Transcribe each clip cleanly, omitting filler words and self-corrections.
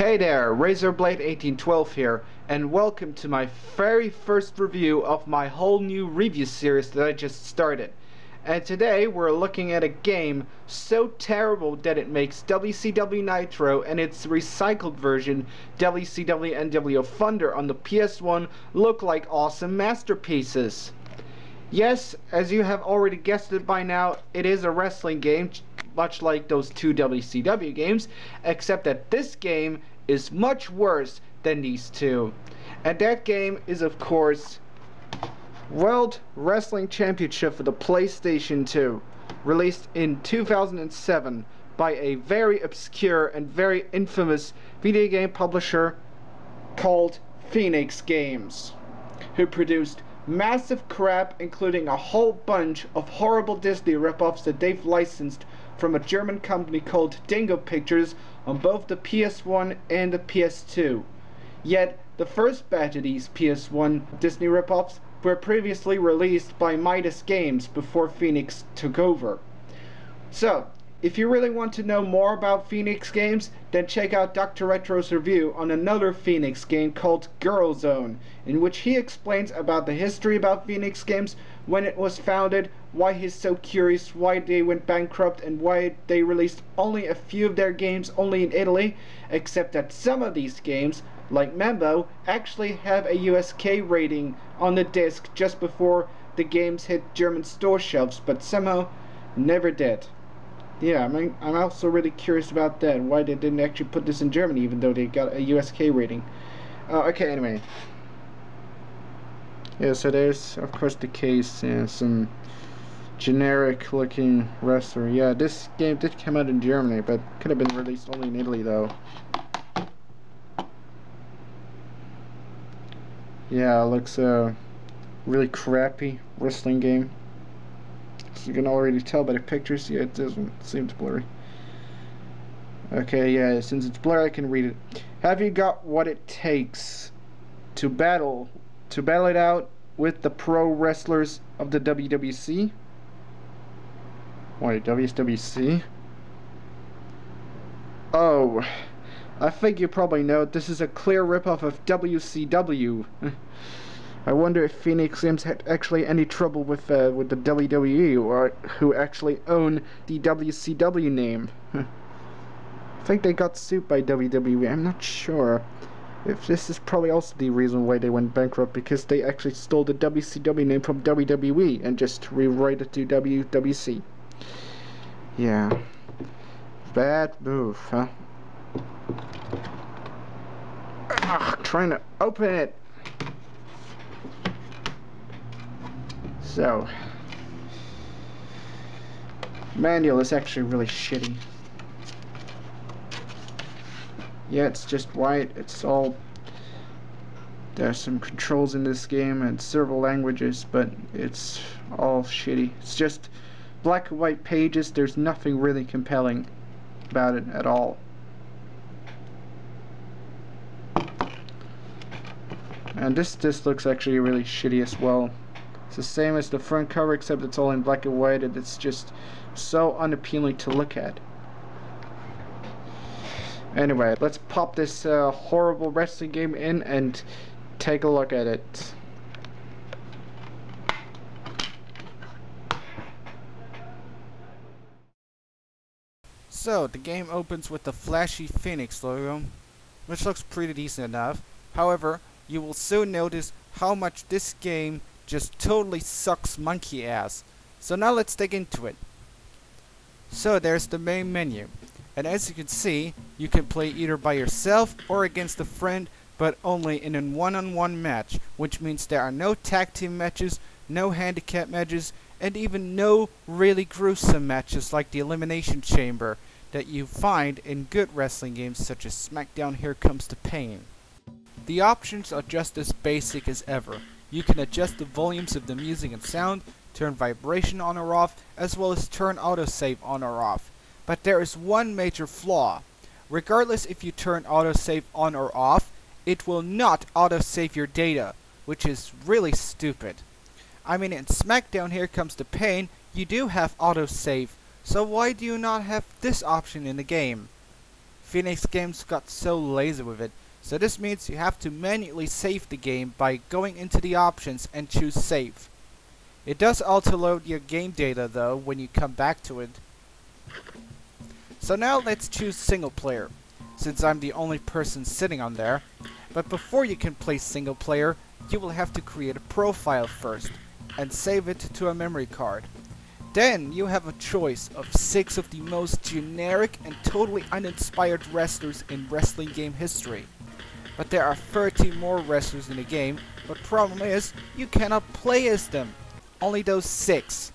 Hey there, Razorblade1812 here, and welcome to my very first review of my whole new review series that I just started. And today we're looking at a game so terrible that it makes WCW Nitro and its recycled version, WCW NWO Thunder on the PS1, look like awesome masterpieces. Yes, as you have already guessed it by now, it is a wrestling game, much like those two WCW games, except that this game is much worse than these two. And that game is, of course, World Wrestling Championship for the PlayStation 2, released in 2007 by a very obscure and very infamous video game publisher called Phoenix Games, who produced massive crap, including a whole bunch of horrible Disney ripoffs that they've licensed from a German company called Dingo Pictures on both the PS1 and the PS2. Yet, the first batch of these PS1 Disney ripoffs were previously released by Midas Games before Phoenix took over. So, if you really want to know more about Phoenix Games, then check out Dr. Retro's review on another Phoenix game called Girl Zone, in which he explains about the history about Phoenix Games, when it was founded, why he's so curious, why they went bankrupt, and why they released only a few of their games only in Italy, except that some of these games, like Mambo, actually have a USK rating on the disc just before the games hit German store shelves, but somehow never did. Yeah, I'm also really curious about that, why they didn't actually put this in Germany even though they got a USK rating. Okay, anyway. Yeah, so there's, of course, the case and some generic looking wrestler. Yeah, this game did come out in Germany, but could have been released only in Italy though. Yeah, it looks really crappy wrestling game. So you can already tell by the pictures. Yeah, it doesn't seem blurry. Okay, yeah, since it's blurry I can read it. Have you got what it takes to battle it out with the pro wrestlers of the WWC? Wait, WCW? Oh, I think you probably know this is a clear ripoff of WCW. I wonder if Phoenix Games had actually any trouble with the WWE, or who actually own the WCW name. I think they got sued by WWE. I'm not sure. If this is probably also the reason why they went bankrupt, because they actually stole the WCW name from WWE and just rewrote it to WWC. Yeah. Bad move, huh? Ugh, trying to open it. So, manual is actually really shitty. Yeah, it's just white. It's all, there's some controls in this game and several languages, but it's all shitty. It's just black and white pages. There's nothing really compelling about it at all. And this looks actually really shitty as well. It's the same as the front cover, except it's all in black and white, and it's just so unappealing to look at. Anyway, let's pop this horrible wrestling game in and take a look at it. So, the game opens with the flashy Phoenix logo, which looks pretty decent enough. However, you will soon notice how much this game just totally sucks monkey ass. So now let's dig into it. So there's the main menu, and as you can see, you can play either by yourself or against a friend, but only in a one-on-one match, which means there are no tag team matches, no handicap matches, and even no really gruesome matches like the Elimination Chamber that you find in good wrestling games such as SmackDown Here Comes the Pain. The options are just as basic as ever. You can adjust the volumes of the music and sound, turn vibration on or off, as well as turn autosave on or off. But there is one major flaw. Regardless if you turn autosave on or off, it will not autosave your data, which is really stupid. I mean, in SmackDown Here Comes the Pain, you do have autosave, so why do you not have this option in the game? Phoenix Games got so lazy with it, so this means you have to manually save the game by going into the options and choose save. It does auto-load your game data though when you come back to it. So now let's choose single player, since I'm the only person sitting on there. But before you can play single player, you will have to create a profile first and save it to a memory card. Then you have a choice of 6 of the most generic and totally uninspired wrestlers in wrestling game history. But there are 30 more wrestlers in the game, but problem is, you cannot play as them. Only those 6.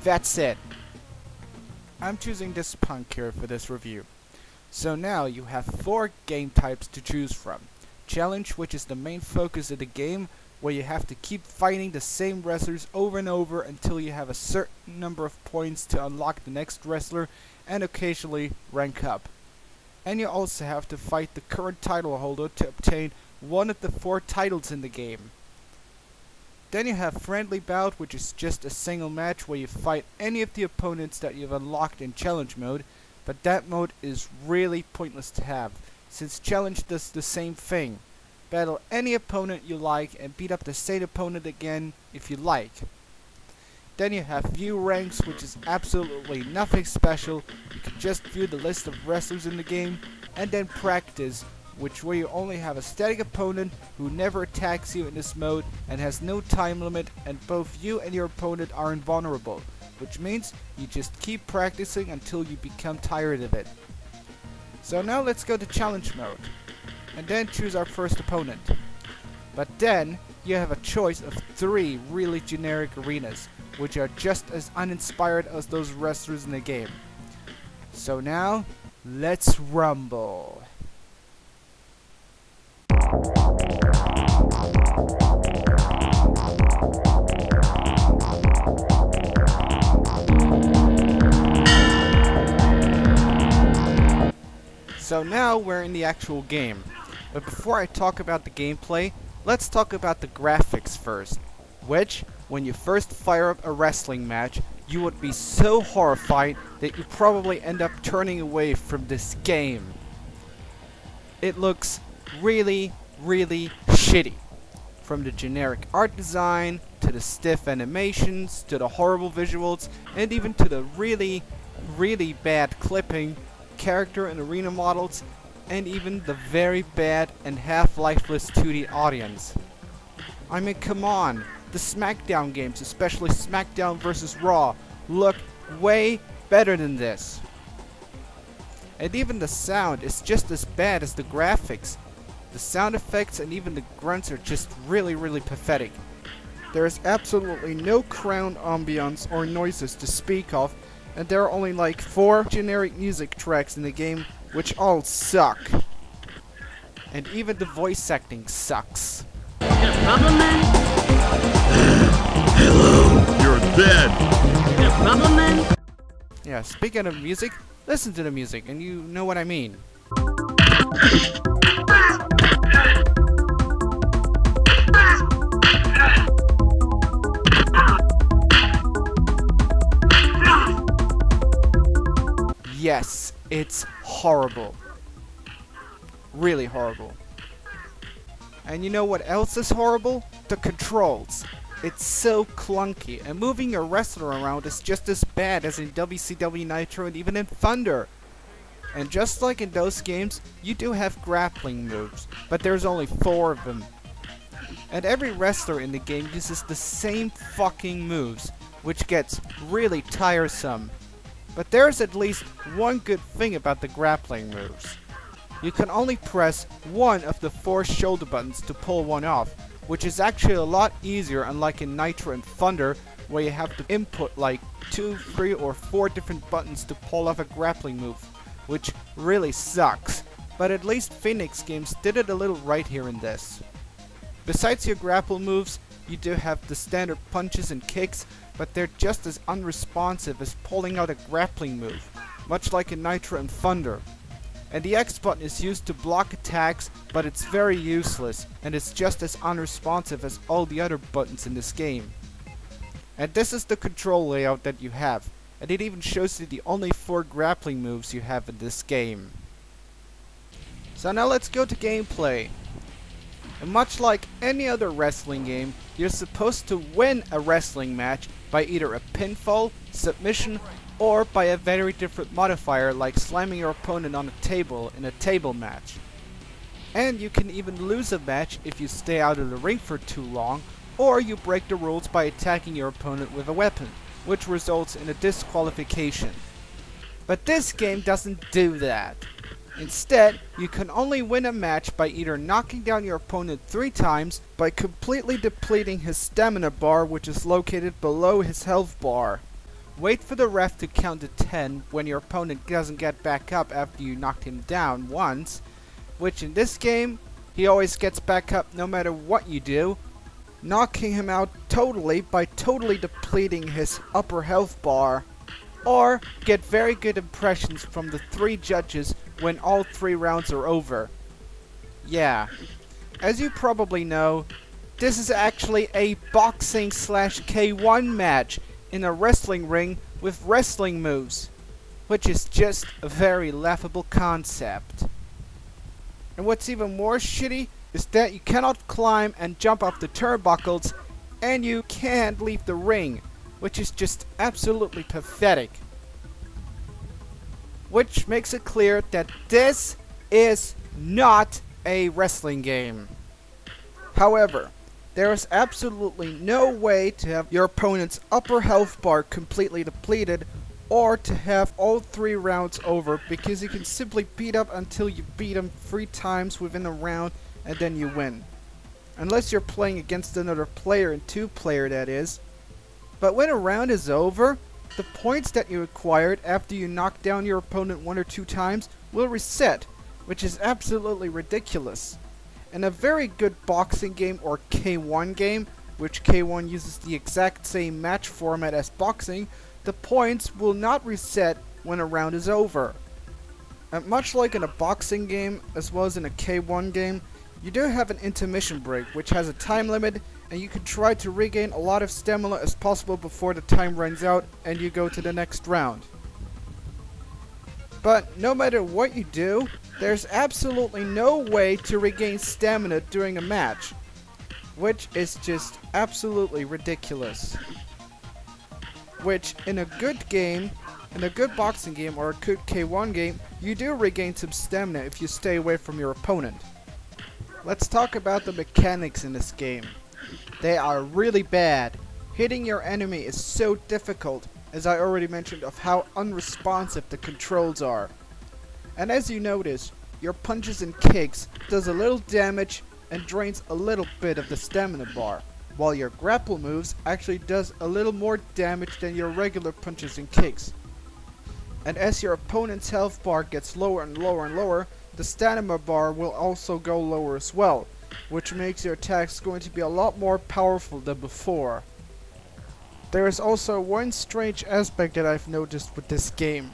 That's it. I'm choosing this punk here for this review. So now you have 4 game types to choose from. Challenge, which is the main focus of the game, where you have to keep fighting the same wrestlers over and over until you have a certain number of points to unlock the next wrestler and occasionally rank up. And you also have to fight the current title holder to obtain one of the 4 titles in the game. Then you have Friendly Bout, which is just a single match where you fight any of the opponents that you've unlocked in challenge mode, but that mode is really pointless to have, since challenge does the same thing. Battle any opponent you like and beat up the same opponent again if you like. Then you have View Ranks, which is absolutely nothing special. You can just view the list of wrestlers in the game. And then Practice, which where you only have a static opponent who never attacks you in this mode and has no time limit, and both you and your opponent are invulnerable, which means you just keep practicing until you become tired of it. So now let's go to challenge mode and then choose our first opponent. But then you have a choice of 3 really generic arenas, which are just as uninspired as those wrestlers in the game. So now, let's rumble. So now we're in the actual game. But before I talk about the gameplay, let's talk about the graphics first. Which, when you first fire up a wrestling match, you would be so horrified that you probably end up turning away from this game. It looks really, really shitty. From the generic art design, to the stiff animations, to the horrible visuals, and even to the really, really bad clipping, character and arena models, and even the very bad and half-lifeless 2D audience. I mean, come on, the SmackDown games, especially SmackDown vs. Raw, look way better than this. And even the sound is just as bad as the graphics. The sound effects and even the grunts are just really, really pathetic. There is absolutely no crown ambience or noises to speak of, and there are only like 4 generic music tracks in the game, which all suck. And even the voice acting sucks. Got a problem, man? Hello, you're dead. Got a problem, man? Yeah, speaking of music, listen to the music and you know what I mean. Yes, it's horrible. Really horrible. And you know what else is horrible? The controls. It's so clunky, and moving your wrestler around is just as bad as in WCW Nitro and even in Thunder. And just like in those games, you do have grappling moves, but there's only 4 of them. And every wrestler in the game uses the same fucking moves, which gets really tiresome. But there's at least one good thing about the grappling moves. You can only press one of the 4 shoulder buttons to pull one off, which is actually a lot easier, unlike in Nitro and Thunder, where you have to input like 2, 3 or 4 different buttons to pull off a grappling move, which really sucks. But at least Phoenix Games did it a little right here in this. Besides your grapple moves, you do have the standard punches and kicks, but they're just as unresponsive as pulling out a grappling move, much like in Nitro and Thunder. And the X button is used to block attacks, but it's very useless, and it's just as unresponsive as all the other buttons in this game. And this is the control layout that you have, and it even shows you the only 4 grappling moves you have in this game. So now let's go to gameplay. And much like any other wrestling game, you're supposed to win a wrestling match by either a pinfall, submission, or by a very different modifier like slamming your opponent on a table in a table match. And you can even lose a match if you stay out of the ring for too long, or you break the rules by attacking your opponent with a weapon, which results in a disqualification. But this game doesn't do that. Instead, you can only win a match by either knocking down your opponent 3 times by completely depleting his stamina bar, which is located below his health bar. Wait for the ref to count to 10 when your opponent doesn't get back up after you knocked him down once, which in this game, he always gets back up no matter what you do, knocking him out totally by totally depleting his upper health bar. Or get very good impressions from the 3 judges when all 3 rounds are over. Yeah, as you probably know, this is actually a boxing / K1 match in a wrestling ring with wrestling moves, which is just a very laughable concept. And what's even more shitty is that you cannot climb and jump off the turnbuckles, and you can't leave the ring, which is just absolutely pathetic. Which makes it clear that this is not a wrestling game. However, there is absolutely no way to have your opponent's upper health bar completely depleted, or to have all 3 rounds over, because you can simply beat up until you beat him 3 times within a round and then you win. Unless you're playing against another player, in 2-player that is. But when a round is over, the points that you acquired after you knock down your opponent 1 or 2 times will reset, which is absolutely ridiculous. In a very good boxing game or K1 game, which K1 uses the exact same match format as boxing, the points will not reset when a round is over. And much like in a boxing game, as well as in a K1 game, you do have an intermission break, which has a time limit, and you can try to regain a lot of stamina as possible before the time runs out and you go to the next round. But no matter what you do, there's absolutely no way to regain stamina during a match, which is just absolutely ridiculous. Which, in a good game, in a good boxing game or a good K1 game, you do regain some stamina if you stay away from your opponent. Let's talk about the mechanics in this game. They are really bad. Hitting your enemy is so difficult, as I already mentioned, of how unresponsive the controls are. And as you notice, your punches and kicks does a little damage and drains a little bit of the stamina bar, while your grapple moves actually does a little more damage than your regular punches and kicks. And as your opponent's health bar gets lower and lower and lower, the stamina bar will also go lower as well, which makes your attacks going to be a lot more powerful than before. There is also one strange aspect that I've noticed with this game.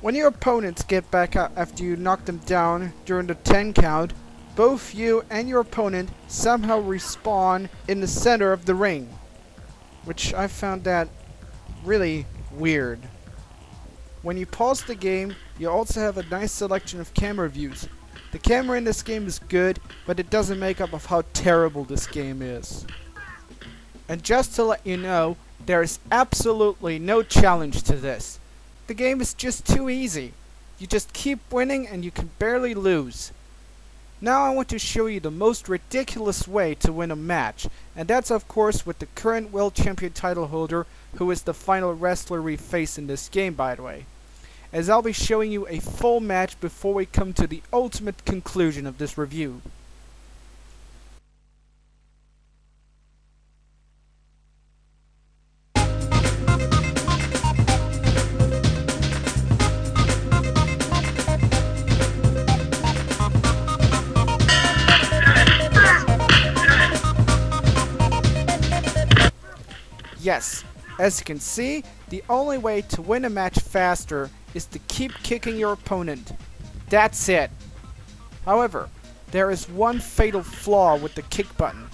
When your opponents get back up after you knock them down during the 10 count, both you and your opponent somehow respawn in the center of the ring, which I found that really weird. When you pause the game, you also have a nice selection of camera views. The camera in this game is good, but it doesn't make up of how terrible this game is. And just to let you know, there is absolutely no challenge to this. The game is just too easy. You just keep winning and you can barely lose. Now I want to show you the most ridiculous way to win a match, and that's of course with the current World Champion title holder, who is the final wrestler we face in this game, by the way. As I'll be showing you a full match before we come to the ultimate conclusion of this review. Yes, as you can see, the only way to win a match faster is to keep kicking your opponent. That's it. However, there is one fatal flaw with the kick button,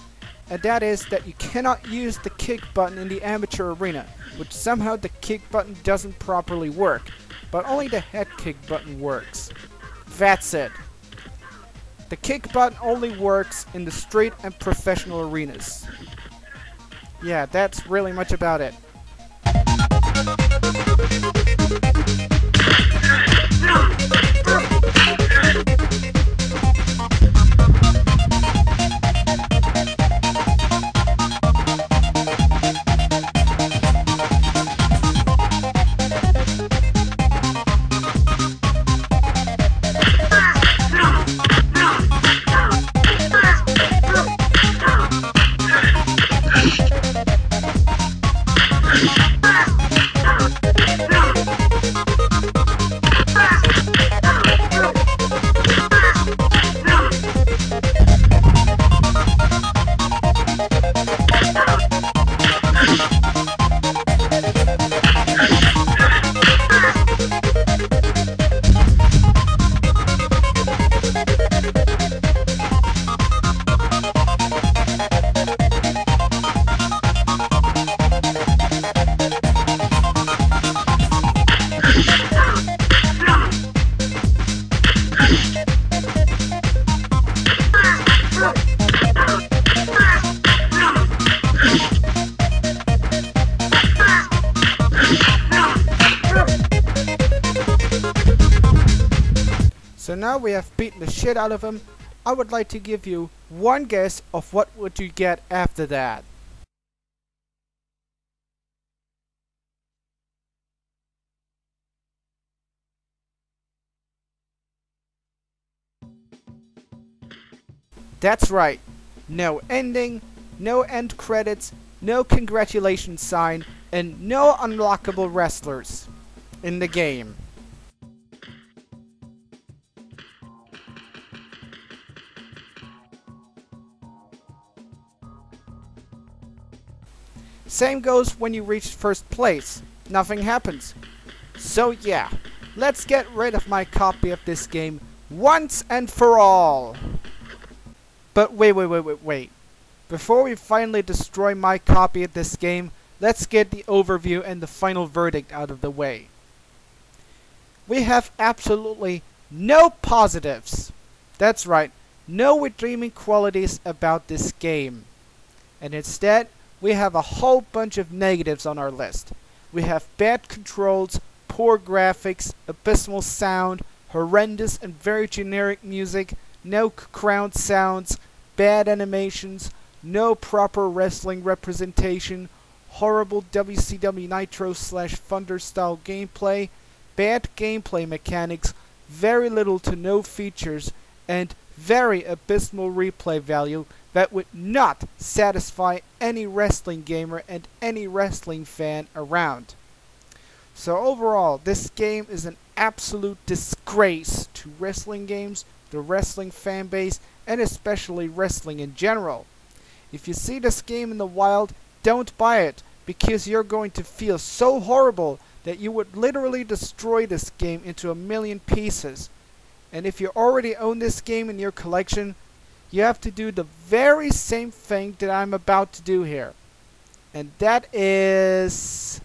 and that is that you cannot use the kick button in the amateur arena, which somehow the kick button doesn't properly work, but only the head kick button works. That's it. The kick button only works in the street and professional arenas. Yeah, that's really much about it. So now we have beaten the shit out of him. I would like to give you one guess of what would you get after that. That's right. No ending, no end credits, no congratulations sign, and no unlockable wrestlers in the game. Same goes when you reach first place. Nothing happens. So yeah, let's get rid of my copy of this game once and for all. But wait. Before we finally destroy my copy of this game, let's get the overview and the final verdict out of the way. We have absolutely no positives. That's right, no redeeming qualities about this game. And instead, we have a whole bunch of negatives on our list. We have bad controls, poor graphics, abysmal sound, horrendous and very generic music, no crowd sounds, bad animations, no proper wrestling representation, horrible WCW Nitro / Thunder style gameplay, bad gameplay mechanics, very little to no features, and very abysmal replay value that would not satisfy any wrestling gamer and any wrestling fan around. So overall, this game is an absolute disgrace to wrestling games, the wrestling fan base, and especially wrestling in general. If you see this game in the wild, don't buy it, because you're going to feel so horrible that you would literally destroy this game into a million pieces. And if you already own this game in your collection, you have to do the very same thing that I'm about to do here. And that is...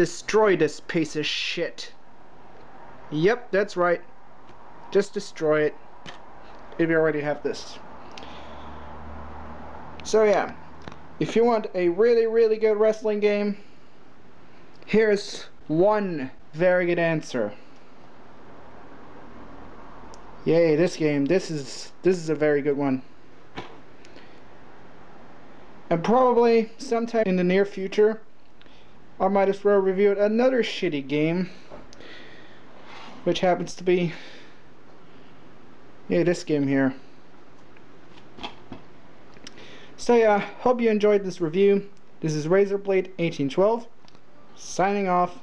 Destroy this piece of shit. Yep, that's right. Just destroy it. If you already have this. So yeah, if you want a really good wrestling game, here's one very good answer. Yay, this game, this is a very good one. And probably sometime in the near future, I might as well review another shitty game, which happens to be, yeah, this game here. So yeah, hope you enjoyed this review. This is Razorblade 1812, signing off.